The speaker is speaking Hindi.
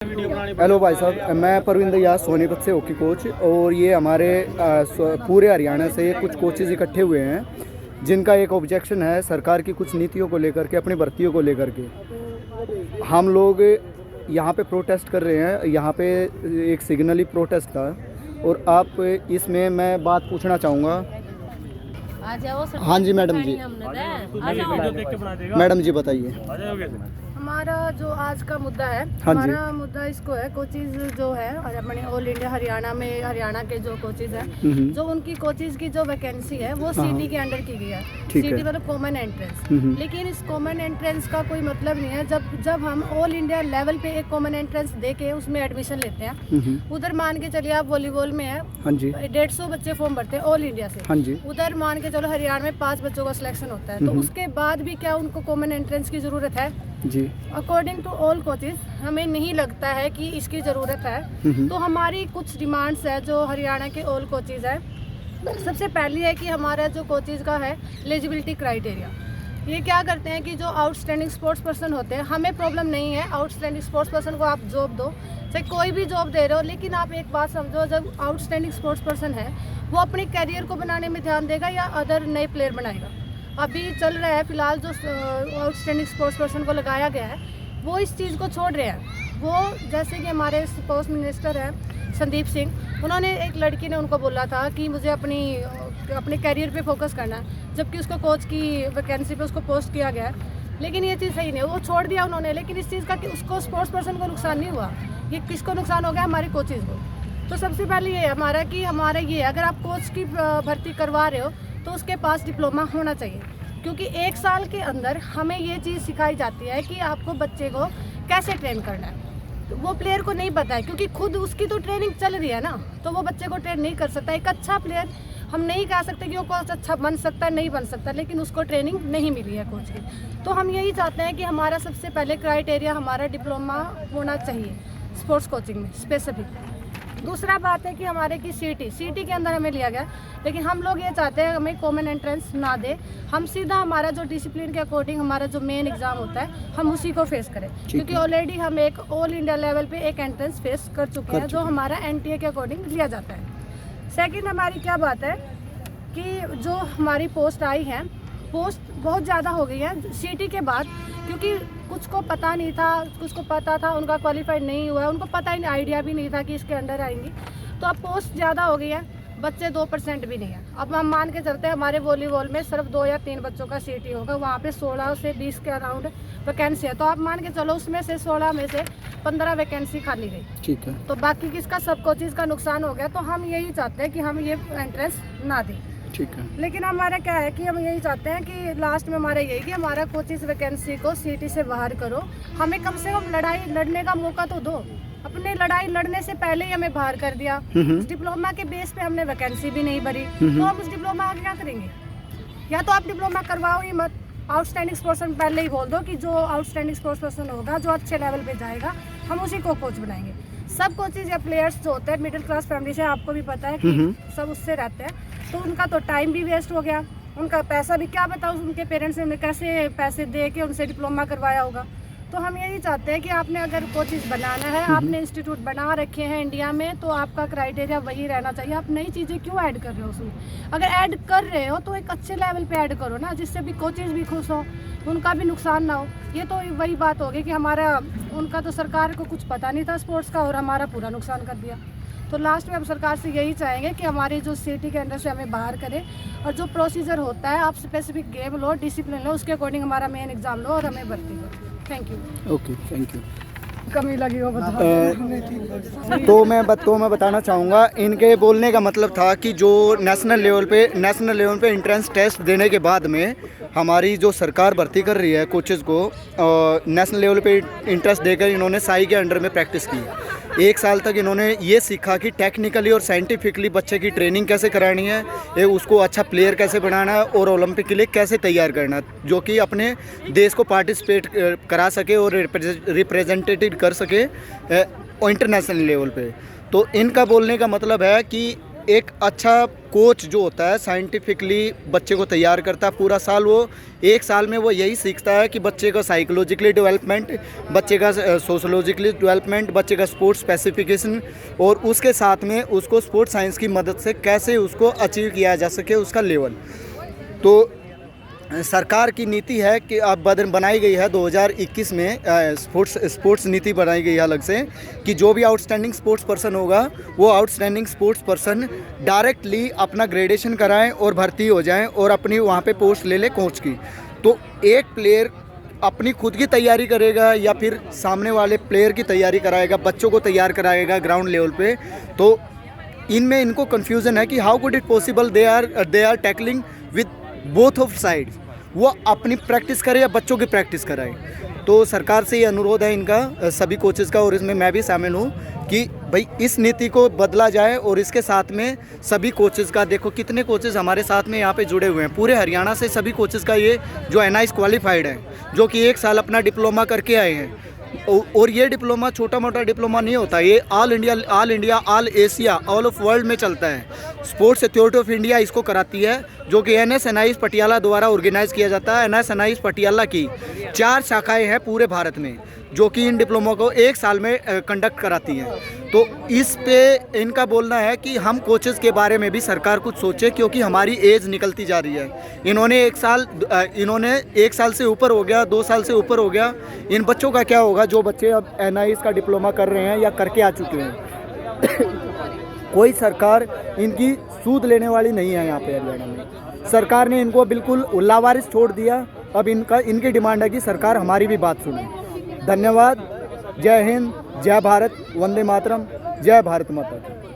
हेलो भाई साहब, मैं परविंदर यास सोनीपत से हॉकी कोच। और ये हमारे पूरे हरियाणा से कुछ कोचेज़ इकट्ठे हुए हैं जिनका एक ऑब्जेक्शन है सरकार की कुछ नीतियों को लेकर के, अपनी भर्तियों को लेकर के। हम लोग यहाँ पे प्रोटेस्ट कर रहे हैं। यहाँ पे एक सिग्नली प्रोटेस्ट था और आप इसमें मैं बात पूछना चाहूँगा। हाँ जी मैडम जी, मैडम जी बताइए। हमारा जो आज का मुद्दा है, हाँ हमारा मुद्दा इसको है, कोचेज जो है और अपने ऑल इंडिया हरियाणा में, हरियाणा के जो कोचेज हैं, जो उनकी कोचेज की जो वैकेंसी है वो सीटी के अंडर की गई है। सीटी मतलब कॉमन एंट्रेंस। लेकिन इस कॉमन एंट्रेंस का कोई मतलब नहीं है। जब हम ऑल इंडिया लेवल पे एक कॉमन एंट्रेंस दे के उसमें एडमिशन लेते हैं, उधर मान के चलिए आप वॉलीबॉल में है, 150 बच्चे फॉर्म भरते हैं ऑल इंडिया से। उधर मान के चलो हरियाणा में 5 बच्चों का सिलेक्शन होता है, तो उसके बाद भी क्या उनको कॉमन एंट्रेंस की जरूरत है? जी, अकॉर्डिंग टू ऑल कोचेज हमें नहीं लगता है कि इसकी ज़रूरत है। तो हमारी कुछ डिमांड्स है जो हरियाणा के ऑल कोचेज है। सबसे पहली है कि हमारा जो कोचेज का है एलिजिबिलिटी क्राइटेरिया, ये क्या करते हैं कि जो आउटस्टैंडिंग स्पोर्ट्स पर्सन होते हैं, हमें प्रॉब्लम नहीं है आउटस्टैंडिंग स्पोर्ट्स पर्सन को आप जॉब दो, चाहे कोई भी जॉब दे रहे हो, लेकिन आप एक बात समझो, जब आउटस्टैंडिंग स्पोर्ट्स पर्सन है वो अपने करियर को बनाने में ध्यान देगा या अदर नए प्लेयर बनाएगा? अभी चल रहा है फिलहाल जो आउटस्टैंडिंग स्पोर्ट्स पर्सन को लगाया गया है वो इस चीज़ को छोड़ रहे हैं। वो जैसे कि हमारे स्पोर्ट्स मिनिस्टर हैं संदीप सिंह, उन्होंने एक लड़की ने उनको बोला था कि मुझे अपने करियर पे फोकस करना है, जबकि उसको कोच की वैकेंसी पे उसको पोस्ट किया गया है। लेकिन ये चीज़ सही नहीं, वो छोड़ दिया उन्होंने। लेकिन इस चीज़ का कि उसको स्पोर्ट्स पर्सन को नुकसान नहीं हुआ, ये किसको नुकसान हो गया? हमारे कोचेज़ को। तो सबसे पहले ये हमारा कि हमारा ये अगर आप कोच की भर्ती करवा रहे हो तो उसके पास डिप्लोमा होना चाहिए, क्योंकि 1 साल के अंदर हमें ये चीज़ सिखाई जाती है कि आपको बच्चे को कैसे ट्रेन करना है। तो वो प्लेयर को नहीं पता है, क्योंकि खुद उसकी तो ट्रेनिंग चल रही है ना, तो वो बच्चे को ट्रेन नहीं कर सकता। एक अच्छा प्लेयर हम नहीं कह सकते कि वो कोच अच्छा बन सकता है, नहीं बन सकता, लेकिन उसको ट्रेनिंग नहीं मिली है कोच की। तो हम यही चाहते हैं कि हमारा सबसे पहले क्राइटेरिया हमारा डिप्लोमा होना चाहिए स्पोर्ट्स कोचिंग में स्पेसिफिक। दूसरा बात है कि हमारे की सीटी के अंदर हमें लिया गया, लेकिन हम लोग ये चाहते हैं हमें कॉमन एंट्रेंस ना दे, हम सीधा हमारा जो डिसिप्लिन के अकॉर्डिंग हमारा जो मेन एग्जाम होता है हम उसी को फेस करें, क्योंकि ऑलरेडी हम एक ऑल इंडिया लेवल पे एक एंट्रेंस फेस कर चुके हैं जो हमारा एनटीए के अकॉर्डिंग लिया जाता है। सेकंड हमारी क्या बात है कि जो हमारी पोस्ट आई है, पोस्ट बहुत ज़्यादा हो गई है सीटी के बाद, क्योंकि कुछ को पता नहीं था, कुछ को पता था, उनका क्वालिफाइड नहीं हुआ, उनको पता ही आइडिया भी नहीं था कि इसके अंडर आएंगी। तो अब पोस्ट ज़्यादा हो गई है, बच्चे 2% भी नहीं है। अब हम मान के चलते हैं हमारे वॉलीबॉल में सिर्फ 2 या 3 बच्चों का सीटी होगा, वहाँ पे 16 से 20 के अराउंड वैकेंसी है। तो आप मान के चलो उसमें से 16 में से 15 वैकेंसी खाली गई, ठीक है, तो बाकी किसका? सबको चीज़ का नुकसान हो गया। तो हम यही चाहते हैं कि हम ये एंट्रेंस ना दें, ठीक है। लेकिन हमारा क्या है कि हम यही चाहते हैं कि लास्ट में हमारा यही कि हमारा कोचिंग वैकेंसी को सीटी से बाहर करो, हमें कम से कम लड़ाई लड़ने का मौका तो दो। अपने लड़ाई लड़ने से पहले ही हमें बाहर कर दिया, उस डिप्लोमा के बेस पे हमने वैकेंसी भी नहीं भरी, तो हम उस डिप्लोमा का क्या करेंगे? या तो आप डिप्लोमा करवाओ ही मत, आउटस्टैंडिंग स्पोर्ट्स पर्सन पहले ही बोल दो कि जो आउटस्टैंडिंग स्पोर्ट्स पर्सन होगा, जो अच्छे लेवल पे जाएगा, हम उसी को कोच बनाएंगे। सब कोचेज या प्लेयर्स जो होते हैं मिडिल क्लास फैमिली से, आपको भी पता है कि सब उससे रहते हैं, तो उनका तो टाइम भी वेस्ट हो गया, उनका पैसा भी, क्या बताओ उनके पेरेंट्स ने कैसे पैसे दे के उनसे डिप्लोमा करवाया होगा। तो हम यही चाहते हैं कि आपने अगर कोचेज बनाना है, आपने इंस्टीट्यूट बना रखे हैं इंडिया में, तो आपका क्राइटेरिया वही रहना चाहिए। आप नई चीज़ें क्यों ऐड कर रहे हो उसमें? अगर ऐड कर रहे हो तो एक अच्छे लेवल पे ऐड करो ना, जिससे भी कोचेज भी खुश हो, उनका भी नुकसान ना हो। ये तो वही बात होगी कि हमारा, उनका तो सरकार को कुछ पता नहीं था स्पोर्ट्स का और हमारा पूरा नुकसान कर दिया। तो लास्ट में हम सरकार से यही चाहेंगे कि हमारी जो सिटी के अंदर से हमें बाहर करें, और जो प्रोसीजर होता है आप स्पेसिफिक गेम लो, डिसिप्लिन लो, उसके अकॉर्डिंग हमारा मेन एग्जाम लो और हमें भर्ती करो। Thank you. Okay, thank you. कमी लगी हो तो मैं बताना चाहूँगा, इनके बोलने का मतलब था कि जो नेशनल लेवल पे एंट्रेंस टेस्ट देने के बाद में हमारी जो सरकार भर्ती कर रही है कोचेज़ को, नेशनल लेवल पे इंटरेस्ट देकर इन्होंने साई के अंडर में प्रैक्टिस की। 1 साल तक इन्होंने ये सीखा कि टेक्निकली और साइंटिफिकली बच्चे की ट्रेनिंग कैसे करानी है, उसको अच्छा प्लेयर कैसे बनाना है और ओलंपिक के लिए कैसे तैयार करना है, जो कि अपने देश को पार्टिसिपेट करा सके और रिप्रेजेंटेटिव कर सके इंटरनेशनल लेवल पे। तो इनका बोलने का मतलब है कि एक अच्छा कोच जो होता है साइंटिफिकली बच्चे को तैयार करता है पूरा साल। वो एक साल में वो यही सीखता है कि बच्चे का साइकोलॉजिकली डेवलपमेंट, बच्चे का सोशोलॉजिकली डेवलपमेंट, बच्चे का स्पोर्ट्स स्पेसिफिकेशन, और उसके साथ में उसको स्पोर्ट्स साइंस की मदद से कैसे उसको अचीव किया जा सके उसका लेवल। तो सरकार की नीति है कि अब बनाई गई है 2021 में स्पोर्ट्स नीति बनाई गई है अलग से, कि जो भी आउटस्टैंडिंग स्पोर्ट्स पर्सन होगा वो आउटस्टैंडिंग स्पोर्ट्स पर्सन डायरेक्टली अपना ग्रेडेशन कराएं और भर्ती हो जाएं और अपनी वहाँ पे पोस्ट ले ले कोच की। तो एक प्लेयर अपनी खुद की तैयारी करेगा या फिर सामने वाले प्लेयर की तैयारी कराएगा, बच्चों को तैयार कराएगा ग्राउंड लेवल पे, तो इनमें इनको कन्फ्यूज़न है कि how could it possible they are tackling with both of sides. वो अपनी प्रैक्टिस करे या बच्चों की प्रैक्टिस कराए। तो सरकार से ये अनुरोध है इनका, सभी कोचेज़ का, और इसमें मैं भी शामिल हूँ, कि भाई इस नीति को बदला जाए और इसके साथ में सभी कोचेज़ का, देखो कितने कोचेज़ हमारे साथ में यहाँ पे जुड़े हुए हैं पूरे हरियाणा से, सभी कोचेज़ का ये जो NIS क्वालिफाइड है, जो कि 1 साल अपना डिप्लोमा करके आए हैं। और ये डिप्लोमा छोटा मोटा डिप्लोमा नहीं होता, ये all India all Asia all of world में चलता है। स्पोर्ट्स अथॉरिटी ऑफ इंडिया इसको कराती है, जो कि NS पटियाला द्वारा ऑर्गेनाइज किया जाता है। NS पटियाला की 4 शाखाएं हैं पूरे भारत में, जो कि इन डिप्लोमा को 1 साल में कंडक्ट कराती हैं। तो इस पे इनका बोलना है कि हम कोचेज़ के बारे में भी सरकार कुछ सोचे, क्योंकि हमारी एज निकलती जा रही है। इन्होंने 1 साल से ऊपर हो गया, 2 साल से ऊपर हो गया, इन बच्चों का क्या होगा जो बच्चे अब NIS का डिप्लोमा कर रहे हैं या करके आ चुके हैं। कोई सरकार इनकी सूद लेने वाली नहीं है यहाँ पे हरियाणा में। सरकार ने इनको बिल्कुल लावारिस छोड़ दिया। अब इनकी डिमांड है कि सरकार हमारी भी बात सुने। धन्यवाद। जय हिंद, जय भारत, वंदे मातरम, जय भारत माता की।